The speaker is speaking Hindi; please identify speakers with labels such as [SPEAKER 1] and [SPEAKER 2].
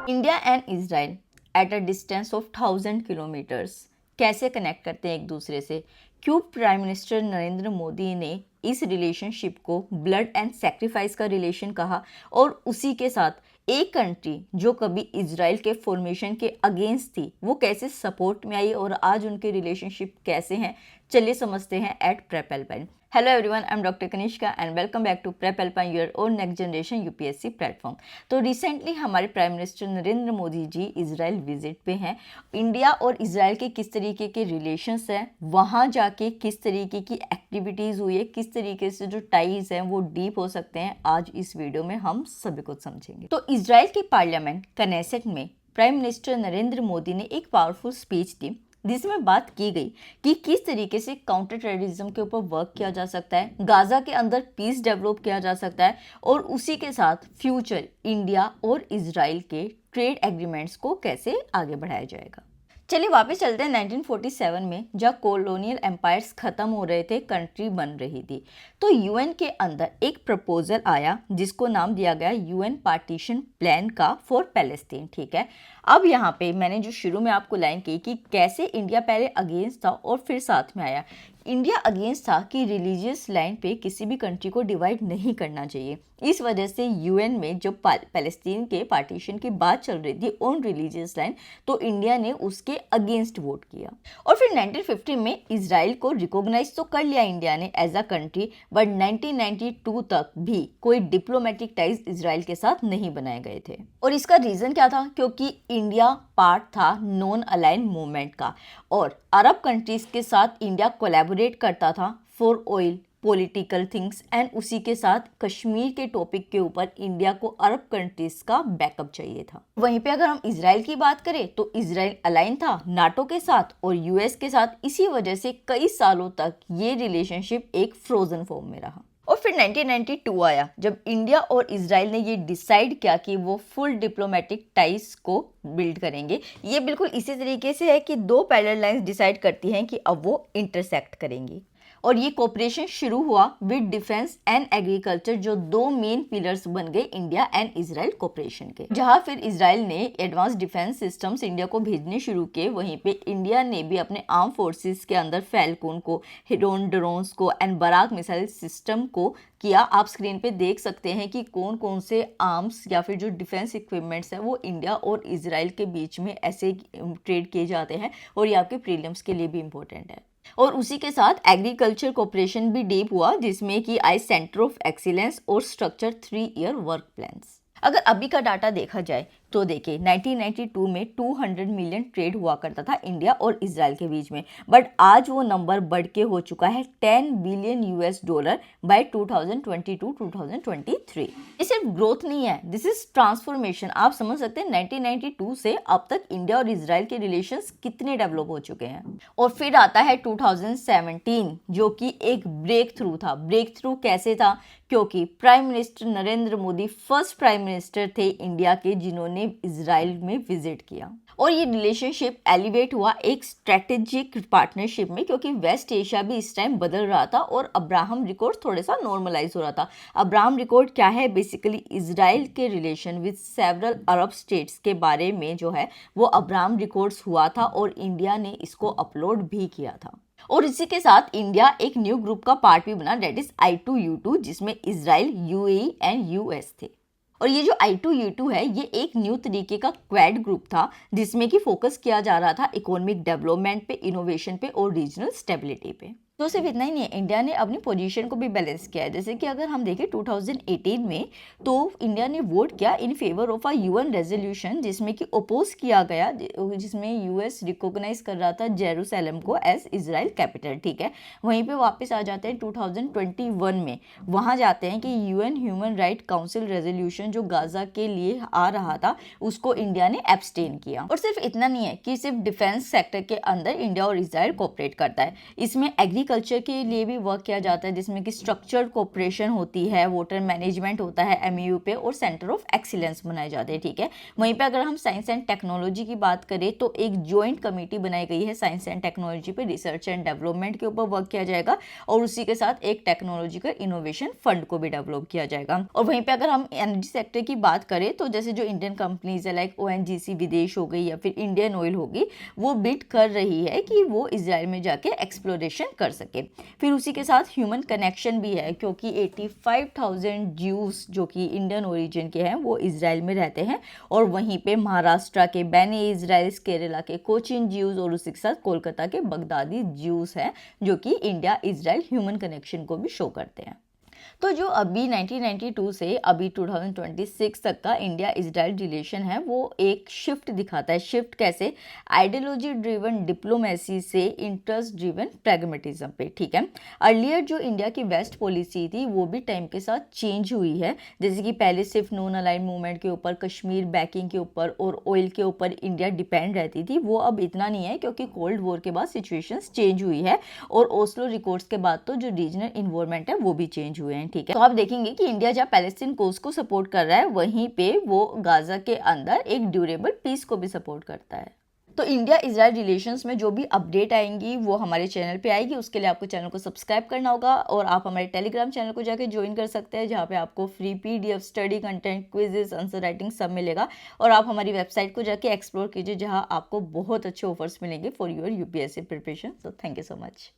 [SPEAKER 1] India and Israel at a distance of 1000 kilometres कैसे कनेक्ट करते हैं एक दूसरे से। क्यों प्राइम मिनिस्टर नरेंद्र मोदी ने इस रिलेशनशिप को ब्लड एंड सेक्रीफाइस का रिलेशन कहा, और उसी के साथ एक कंट्री जो कभी इजराइल के फॉर्मेशन के अगेंस्ट थी वो कैसे सपोर्ट में आई और आज उनके रिलेशनशिप कैसे हैं, चलिए समझते हैं at Prep Alpine. Hello everyone, I am doctor Kanishka and welcome back to Prep Alpine, your own next generation UPSC platform. तो रिसेंटली हमारे prime minister Narendra Modi ji Israel visit पे हैं। इंडिया और इजराइल के किस तरीके के रिलेशंस हैं, वहाँ जाके किस तरीके की एक्टिविटीज़ हुई है, किस तरीके से जो टाइज हैं वो डीप हो सकते हैं, आज इस वीडियो में हम सभी कुछ समझेंगे। तो इजराइल के पार्लियामेंट कनेसेट में प्राइम मिनिस्टर नरेंद्र मोदी ने एक पावरफुल स्पीच दी जिसमें बात की गई कि किस तरीके से काउंटर टेररिज्म के ऊपर वर्क किया जा सकता है, गाजा के अंदर पीस डेवलप किया जा सकता है, और उसी के साथ फ्यूचर इंडिया और इजराइल के ट्रेड एग्रीमेंट्स को कैसे आगे बढ़ाया जाएगा। चलिए वापस चलते हैं 1947 में, जब कॉलोनियल एम्पायर्स खत्म हो रहे थे, कंट्री बन रही थी, तो यूएन के अंदर एक प्रपोजल आया जिसको नाम दिया गया यूएन पार्टीशन प्लान का फॉर पैलेस्टीन। ठीक है, अब यहाँ पे मैंने जो शुरू में आपको लाइन की कि कैसे इंडिया पहले अगेंस्ट था और फिर साथ में आया। इंडिया अगेंस्ट था कि रिलीजियस लाइन पे किसी भी कंट्री को डिवाइड नहीं करना चाहिए। इस वजह से यूएन में जब पैलेस्टीन के पार्टीशन की बात चल रही थी ऑन रिलीजियस लाइन, तो इंडिया ने उसके अगेंस्ट वोट किया। और फिर 1950 में इजराइल को रिकॉग्नाइज तो कर लिया इंडिया ने एज अ कंट्री, बट 1992 तक भी कोई डिप्लोमेटिक टाइज इजराइल के साथ नहीं बनाए गए थे। और इसका रीजन क्या था? क्योंकि इंडिया पार्ट था नॉन अलाइन मूवमेंट का, और अरब कंट्रीज के साथ इंडिया कोलैबोरेट करता था for oil, political things, and उसी के साथ कश्मीर के टॉपिक के ऊपर इंडिया को अरब कंट्रीज का बैकअप चाहिए था। वहीं पे अगर हम इजराइल की बात करें तो इजराइल अलाइन था नाटो के साथ और यूएस के साथ, इसी वजह से कई सालों तक ये रिलेशनशिप एक फ्रोजन फॉर्म में रहा। और फिर 1992 आया जब इंडिया और इजराइल ने ये डिसाइड किया कि वो फुल डिप्लोमेटिक टाइज को बिल्ड करेंगे। ये बिल्कुल इसी तरीके से है कि दो पैरेलल लाइंस डिसाइड करती हैं कि अब वो इंटरसेक्ट करेंगी, और ये कोऑपरेशन शुरू हुआ विद डिफेंस एंड एग्रीकल्चर, जो दो मेन पिलर्स बन गए इंडिया एंड इजराइल कोऑपरेशन के। जहां फिर इजराइल ने एडवांस डिफेंस सिस्टम्स इंडिया को भेजने शुरू किए, वहीं पे इंडिया ने भी अपने आर्म फोर्सेस के अंदर फैल्कन को, हिरोन ड्रोन्स को एंड बराक मिसाइल सिस्टम को किया। आप स्क्रीन पे देख सकते हैं कि कौन कौन से आर्म्स या फिर जो डिफेंस इक्विपमेंट्स हैं वो इंडिया और इजराइल के बीच में ऐसे ट्रेड किए जाते हैं, और ये आपके प्रीलिम्स के लिए भी इंपॉर्टेंट है। और उसी के साथ एग्रीकल्चर कोऑपरेशन भी डीप हुआ, जिसमें कि आई सेंटर ऑफ एक्सीलेंस और स्ट्रक्चर 3 ईयर वर्क प्लान्स। अगर अभी का डाटा देखा जाए तो देखिए 1992 में 200 मिलियन ट्रेड हुआ करता था इंडिया और इजराइल के बीच में, बट आज वो नंबर बढ़ के हो चुका है 10 बिलियन यूएस डॉलर बाय 2022-2023। ये सिर्फ ग्रोथ नहीं है, दिस इज ट्रांसफॉर्मेशन। आप समझ सकते हैं 1992 से अब तक इंडिया और इजराइल के रिलेशंस कितने डेवलप हो चुके हैं। और फिर आता है 2017 जो कि एक ब्रेक थ्रू था। ब्रेक थ्रू कैसे था? क्योंकि prime minister Narendra Modi first prime minister थे इंडिया के जिन्होंने इजराइल में विजिट किया, और ये रिलेशनशिप एलिवेट हुआ एक स्ट्रेटेजिक पार्टनरशिप में, क्योंकि वेस्ट एशिया भी इस टाइम बदल रहा था और अब्राहम रिकॉर्ड थोड़ा सा नॉर्मलाइज हो रहा था। अब्राहम रिकॉर्ड क्या है? बेसिकली इजराइल के relation with several Arab states के बारे में जो है वो अब्राहम रिकॉर्ड्स हुआ था, और इंडिया ने इसको अपलोड भी किया था। और इसी के साथ इंडिया एक न्यू ग्रुप का पार्ट भी बना, डेट इज I2U2, जिसमें इजराइल, यूएई एंड यूएस थे। और ये जो I2U2 है ये एक न्यू तरीके का क्वाड ग्रुप था, जिसमें कि फोकस किया जा रहा था इकोनॉमिक डेवलपमेंट पे, इनोवेशन पे और रीजनल स्टेबिलिटी पे। तो सिर्फ इतना ही नहीं है, इंडिया ने अपनी पोजीशन को भी बैलेंस किया है। जैसे कि अगर हम देखें 2018 में, तो इंडिया ने वोट किया in favour of a UN resolution, जिसमें कि अपोज किया गया, जिसमें यूएस रिकॉग्नाइज कर रहा था जेरूसलम को एज इजराइल कैपिटल। ठीक है, वहीं पे वापस आ जाते हैं 2021 में, वहाँ जाते हैं कि UN human right council resolution जो गाजा के लिए आ रहा था उसको इंडिया ने एब्सटेन किया। और सिर्फ इतना नहीं है कि सिर्फ डिफेंस सेक्टर के अंदर इंडिया और इजराइल कोऑपरेट करता है, इसमें एग्रीकल्चर के लिए भी वर्क किया जाता है, जिसमें कि स्ट्रक्चर्ड कोऑपरेशन होती है, वाटर मैनेजमेंट होता है एमईयू पे, और सेंटर ऑफ एक्सीलेंस बनाए जाते हैं, ठीक है। वहीं पे अगर हम साइंस एंड टेक्नोलॉजी की बात करें तो एक जॉइंट कमेटी बनाई गई है साइंस एंड टेक्नोलॉजी पे, रिसर्च एंड डेवलपमेंट के ऊपर वर्क किया जाएगा, और उसी के साथ एक टेक्नोलॉजिकल इनोवेशन फंड को भी डेवलप किया जाएगा। और वहीं पे अगर हम एनर्जी सेक्टर की बात करें तो जैसे जो इंडियन कंपनीज है लाइक ओएनजीसी विदेश हो गई या फिर इंडियन ऑयल होगी, वो बिड कर रही है कि वो इजराइल में जाके एक्सप्लोरेशन कर सके। फिर उसी के साथ ह्यूमन कनेक्शन भी है, क्योंकि 85,000 ज्यूज जो कि इंडियन ओरिजिन के हैं वो इजराइल में रहते हैं, और वहीं पे महाराष्ट्र के बेनी इजराइल्स, केरला के कोचिन ज्यूज, और उसी के साथ कोलकाता के बगदादी ज्यूज हैं, जो कि इंडिया इजराइल ह्यूमन कनेक्शन को भी शो करते हैं। तो जो अभी 1992 से अभी 2026 तक का इंडिया इजराइल रिलेशन है वो एक शिफ्ट दिखाता है। शिफ्ट कैसे? आइडियोलॉजी ड्रिवन डिप्लोमेसी से इंटरेस्ट ड्रिवन प्रैग्मेटिज्म पे, ठीक है। अर्लियर जो इंडिया की वेस्ट पॉलिसी थी वो भी टाइम के साथ चेंज हुई है, जैसे कि पहले सिर्फ नॉन अलाइन मूवमेंट के ऊपर, कश्मीर बैकिंग के ऊपर और ऑयल के ऊपर इंडिया डिपेंड रहती थी, वो अब इतना नहीं है, क्योंकि कोल्ड वॉर के बाद सिचुएशंस चेंज हुई है, और ओस्लो रिकॉर्ड्स के बाद तो जो रीजनल इन्वॉल्वमेंट है वो भी चेंज हुए हैं, ठीक है। तो आप देखेंगे कि इंडिया जहाँ पैलेस्टीन कोज को सपोर्ट कर रहा है, वहीं पे वो गाजा के अंदर एक ड्यूरेबल पीस को भी सपोर्ट करता है। तो इंडिया इजराइल रिलेशंस में जो भी अपडेट आएंगी वो हमारे चैनल पे आएगी, उसके लिए आपको चैनल को सब्सक्राइब करना होगा, और आप हमारे टेलीग्राम चैनल को जाके ज्वाइन कर सकते हैं, जहाँ पे आपको free PDF, study content, quizzes, answer writing सब मिलेगा। और आप हमारी वेबसाइट को जाके एक्सप्लोर कीजिए, जहाँ आपको बहुत अच्छे ऑफर्स मिलेंगे for your UPSC preparation. So thank you so much.